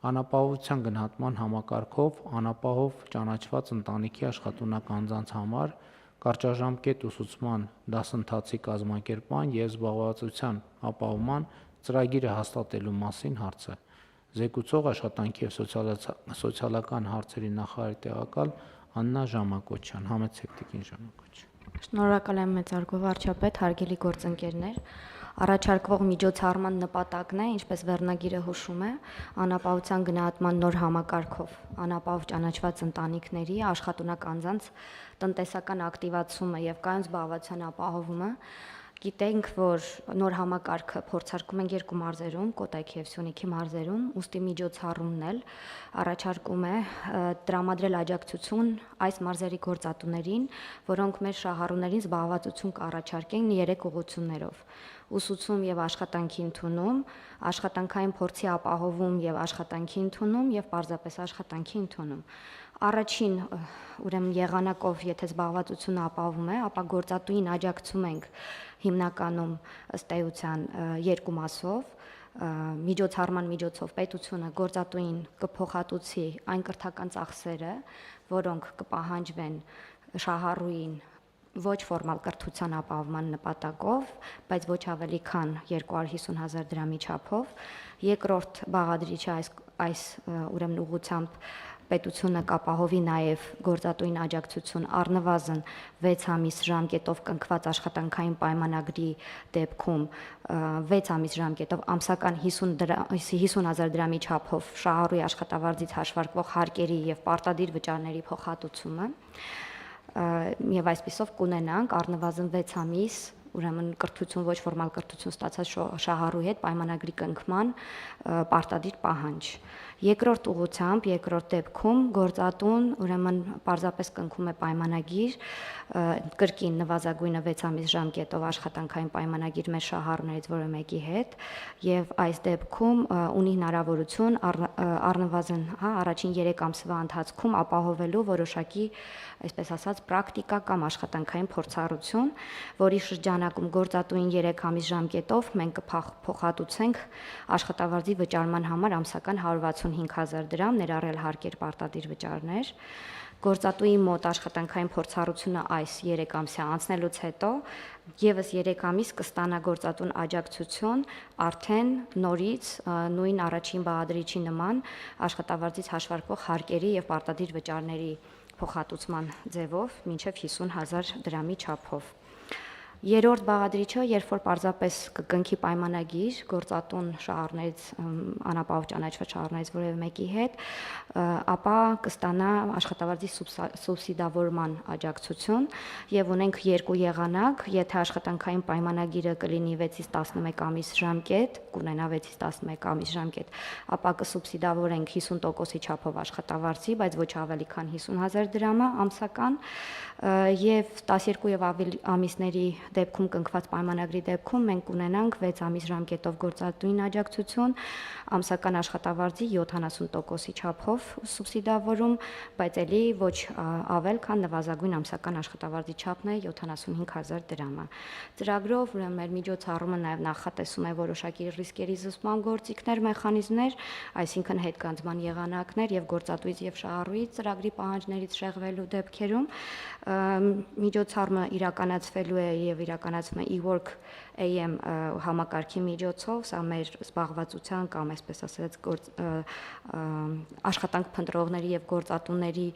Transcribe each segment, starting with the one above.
Անապահովության գնահատման համակարգով անապահով ճանաչված ընտանիքի աշխատունակ անձանց համար կարճաժամկետ ուսուցման դասընթացի կազմակերպման և զբաղվածության ապահովման ծրագիրը հաստատելու մասին հարցը։ Զեկուցող աշխատանքի և սոցիալական հարցերի նախարարի տեղակալ Աննա Ժամակոչյան։ Համեցեք տիկին Ժամակոչյան։ Շնորհակալ եմ մեծարգո վարչապետ, հարգելի գործընկերներ։ Առաջարկվող միջոցառման նպատակն է, ինչպես վերնագիրը հուշում է, անապահովության գնահատման նոր համակարգով անապահով ճանաչված ընտանիքների աշխատունակ անձանց տնտեսական ակտիվացումը և կայուն զբաղվածության ապահովումը։ Գիտենք, որ նոր համակարգը փորձարկում են երկու մարզերում, Կոտայքի և Սյունիքի մարզերում, ուստի միջոցառումն էլ առաջարկում է տրամադրել աջակցություն այս մարզերի գործատուներին, որոնք մեր շահառուներին զբաղվածություն կառաջարկեն 3 ուղղություններով՝ ուսուցում և աշխատանքի ընդունում, աշխատանքային փորձի ապահովում և աշխատանքի ընդունում և պարզապես աշխատանքի ընդունում։ Առաջին եղանակով, եթե զբաղվածությունը ապահովում է, ապա գործատուին աջակցում ենք հիմնականում ըստ էության 2 մասով։ Միջոցառման միջոցով պետությունը գործատուին կփոխհատուցի այն կրթական ծախսերը, որոնք կպահանջվեն շահառուին ոչ ֆորմալ կրթության ապահովման նպատակով, բայց ոչ ավելի քան 250,000 դրամի չափով։ Երկրորդ բաղադրիչը այս ուղղությամբ պետությունը կապահովի նաև գործատուին աջակցություն առնվազն 6 ամիս ժամկետով կնքված աշխատանքային պայմանագրի դեպքում 6 ամիս ժամկետով ամսական 50,000 դրամի չափով շահառուի աշխատավարձից հաշվարկվող հարկերի և պարտադիր վճարների փոխհատուցումը, և այսպիսով կունենանք առնվազն 6 ամիս կրթություն, ոչ ֆորմալ կրթություն ստացած շահառուի հետ պայմանագրի կնքման պարտադիր պահանջ։ Երկրորդ ուղղությամբ, երկրորդ դեպքում գործատուն պարզապես կնքում է պայմանագիր, կրկին նվազագույնը 6 ամիս ժամկետով աշխատանքային պայմանագիր մեր շահառուներից որևէ մեկի հետ, և այս դեպքում ունի հնարավորություն առնվազն առաջին 3 ամսվա ընթացքում ապահովելու որոշակի, այսպես ասած, պրակտիկա կամ աշխատանքային փորձառություն, որի շրջանակում գործատուին 3 ամիս ժամկետով մենք կփոխհատուցենք աշխատավարձի վճարման համար ամսական 165,000 դրամ, ներառյալ հարկեր, պարտադիր վճարներ։ Գործատուի մոտ աշխատանքային փորձառությունը այս 3 ամսյա անցնելուց հետո եւս 3 ամիս կստանա գործատուն աջակցություն արդեն նորից նույն առաջին բաղադրիչի նման աշխատավարձից հաշվարկվող հարկերի եւ պարտադիր վճարների փոխհատուցման ձևով մինչեւ 50,000 դրամի չափով։ Երրորդ բաղադրիչը, երբ որ պարզապես կկնքի պայմանագիր գործատուն շահառուներից, անապահով ճանաչված շահառուներից որևէ մեկի հետ, ապա կստանա աշխատավարձի սուբսիդավորման աջակցություն եւ ունենք 2 եղանակ, եթե աշխատանքային պայմանագիրը կլինի 6-ից 11 ամիս ժամկետ, կունենա 6-ից 11 ամիս ժամկետ, ապա կսուբսիդավորենք 50%-ի չափով աշխատավարձի, բայց ոչ ավելի քան 50,000 դրամը ամսական, եւ 12 եւ ավելի ամիսների դեպքում կնքված պայմանագրի դեպքում մենք ունենանք 6 ամիս ժամկետով գործատուին աջակցություն, ամսական աշխատավարձի 70%-ի չափով սուբսիդավորում, բայց ելի ոչ ավել, քան նվազագույն ամսական աշխատավարձի չափն է 75,000 դրամը։ Ծրագրով մեր միջոցառումը նաև նախատեսում է որոշակի ռիսկերի զսպման գործիքներ, մեխանիզմներ, այսինքն հետգանձման եղանակներ եւ գործատուից եւ շահառուից ծրագրի պահանջներից շեղվելու դեպքերում միջոցառումը իրականացվելու է եւ իրականացվում է e-work AM համակարգի միջոցով, սա մեր զբաղվածության կամ այսպես ասած աշխատանք փնտրողների եւ գործատուների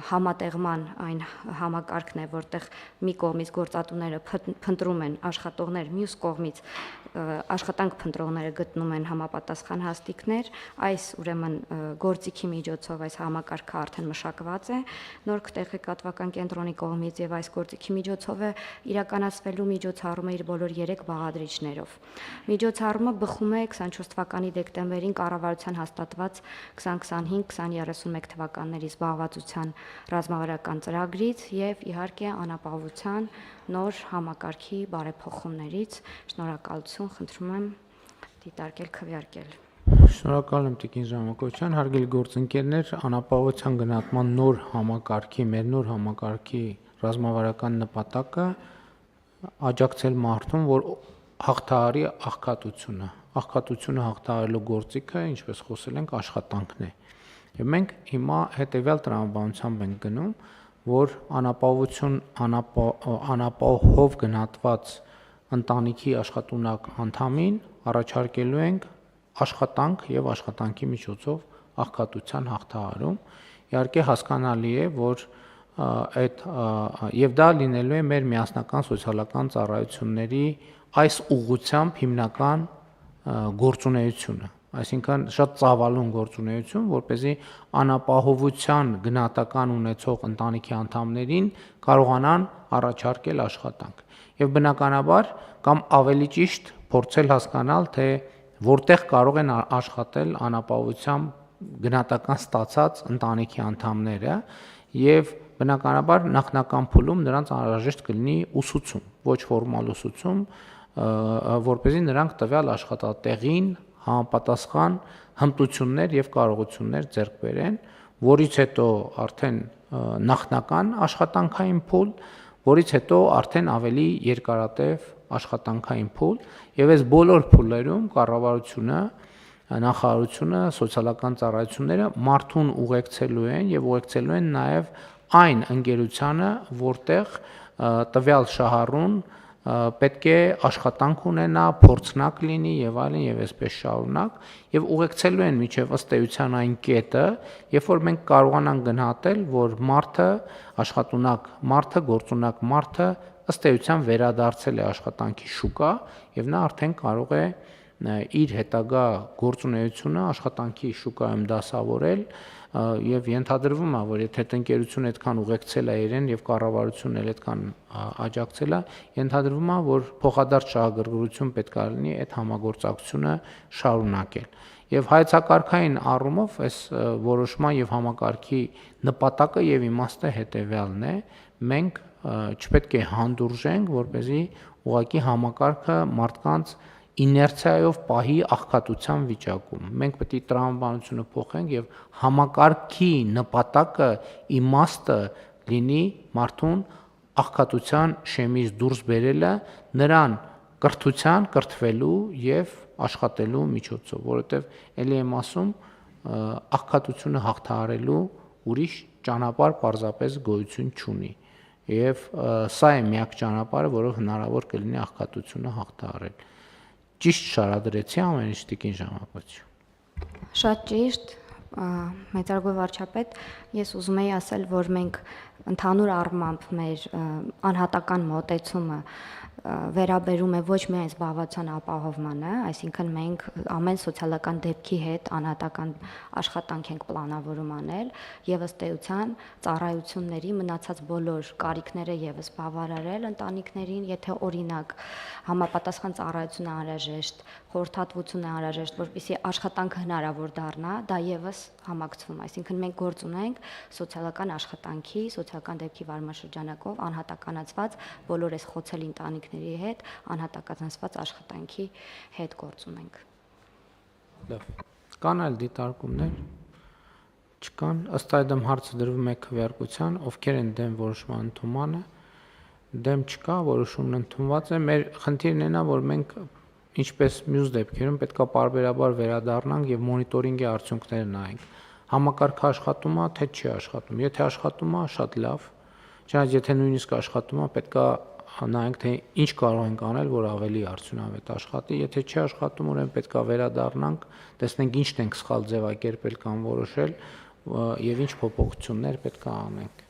համատեղման այն համակարգն է, որտեղ մի կողմից գործատուները փնտրում են աշխատողներ, մյուս կողմից աշխատանք փնտրողները գտնում են համապատասխան հաստիքներ, այս ուրեմն գործիքի միջոցով այս համակարգը արդեն մշակված է նոր տեղեկատվական կենտրոնի կողմից եւ այս գործիքի միջոցով է իրականացվելու միջոցառումը իր բոլոր 3 բաղադրիչներով։ Միջոցառումը բխում է 24 թվականի դեկտեմբերին կառավարության հաստատված 2025-2031 թվականների զբաղվածության ռազմավարական ծրագրից եւ իհարկե անապահովության նոր համակարգի բարեփոխումներից։ Շնորհակալություն, խնդրում եմ դիտարկել, քվեարկել։ Շնորհակալ եմ տիկին Ժամակոչյան, հարգելի գործընկերներ, անապահովության գնահատման նոր համակարգի ռազմավարական նպատակը աջակցել մարդուն, որ հաղթահարի աղքատությունը, աղքատությունը հաղթահարելու գործիքը, ինչպես խոսել ենք, աշխատանքն է։ Եվ մենք հիմա հետևյալ տրամաբանությամբ ենք գնում, որ անապահով գնահատված ընտանիքի աշխատունակ անդամին առաջարկելու ենք աշխատանք եւ աշխատանքի միջոցով աղքատության հաղթահարում։ Իհարկե հասկանալի է, որ այդ եւ դա լինելու է մեր միասնական սոցիալական ծառայությունների այս ուղղությամբ հիմնական գործունեությունը, այսինքն շատ ծավալուն գործունեություն, որպեսզի անապահովության գնահատական ունեցող ընտանիքի անդամներին կարողանան առաջարկել աշխատանք։ Եվ բնականաբար կամ ավելի ճիշտ փորձել հասկանալ, թե որտեղ կարող են աշխատել անապահովությամբ գնահատական ստացած ընտանիքի անդամները եւ բնականաբար նախնական փուլում նրանց անհրաժեշտ կլինի ուսուցում, ոչ ֆորմալ ուսուցում, որպեսզի նրանք տվյալ աշխատատեղին համապատասխան հմտություններ եւ կարողություններ ձեռք բերեն, որից հետո արդեն նախնական աշխատանքային փուլ, որից հետո արդեն ավելի երկարատև աշխատանքային փուլ, եւ այս բոլոր փուլերում կառավարությունը, նախարարությունը, սոցիալական ծառայությունները մարդուն ուղեկցելու են եւ ուղեկցելու են նաեւ այն ընկերությանը, որտեղ տվյալ շահառուն պետք է աշխատանք ունենա, փորձնակ լինի եւ այլն եւ այսպես շարունակ եւ ուղեկցելու են միջև ըստ էության այն կետը, երբ որ մենք կարողանանք գնահատել, որ մարդը աշխատունակ մարդը, գործունակ մարդը ըստ էության վերադարձել է աշխատանքի շուկա եւ նա արդեն կարող է իր հետագա գործունեությունը աշխատանքի շուկայում դասավորել եւ ենթադրվում է, որ եթե տնկերությունը այդքան ուղեկցել է իրեն եւ կառավարությունն էլ այդքան աջակցել է, ենթադրվում է, որ փոխադարձ շահագրգռություն պետք է լինի այդ համագործակցությունը շարունակել։ Եվ հայեցակարգային առումով այս որոշման եւ համակարգի նպատակը եւ իմաստը հետեւյալն է. մենք չպետք է հանդուրժենք, որպեսզի ուղղակի համակարգը մարդկանց իներցիայով պահի աղքատության վիճակում։ Մենք պետք է տրամաբանությունը փոխենք եւ համակարգի նպատակը իմաստը լինի մարդուն աղքատության շեմից դուրս բերելը, նրան կրթվելու եւ աշխատելու միջոցով, որովհետեւ ելի եմ ասում, աղքատությունը հաղթահարելու ուրիշ ճանապարհ պարզապես գոյություն չունի։ Եվ սա է միակ ճանապարհը, որով հնարավոր կլինի աղքատությունը հաղթահարել։ Ճիշտ շարադրեցի ամեն ինչ տիկին ժամանակոչի։ Շատ ճիշտ, մեծարգո վարչապետ, ես ուզում եի ասել, որ մենք ընդհանուր առմամբ մեր անհատական մոտեցումը վերաբերում է ոչ միայն զբաղվածության ապահովմանը, այսինքն մենք ամեն սոցիալական դեպքի հետ անհատական աշխատանք ենք պլանավորում անել եւ ըստ էության ծառայությունների մնացած բոլոր կարիքները եւս բավարարել ընտանիքներին, եթե օրինակ համապատասխան ծառայություն է անհրաժեշտ, խորհրդատվություն է անհրաժեշտ, որպեսզի աշխատանքը հնարավոր դառնա, դա եւս համակցվում, այսինքն մենք գործ ունենք սոցիալական աշխատանքի, սոցիալական դեպքի վարմաշրջանակով անհատականացված բոլոր այս խոցելի ընտանիքների հետ անհատականացված աշխատանքի հետ գործ ունենք։ Լավ։ Կան այլ դիտարկումներ։ Չկան, ըստ այդմ հարցը դրվում է քվեարկության, ովքեր են դեմ որոշման ընդունմանը, դեմ չկա, որոշումն ընդունված է։ Մեր խնդիրն է նա, որ մենք ինչպես մյուս դեպքերում պետք է պարբերաբար վերադառնանք եւ մոնիտորինգի արդյունքները նայենք։ Համակարգը աշխատում է, թե չի աշխատում։ Եթե աշխատում է, շատ լավ։ Չնայած եթե նույնիսկ աշխատում է, պետք է նայենք, թե ինչ կարող ենք անել, որ ավելի արդյունավետ աշխատի։ Եթե չի աշխատում, ուրեմն պետք է վերադառնանք, տեսնենք ինչն ենք սխալ ձևակերպել կամ որոշել եւ ինչ փոփոխություններ պետք է անենք։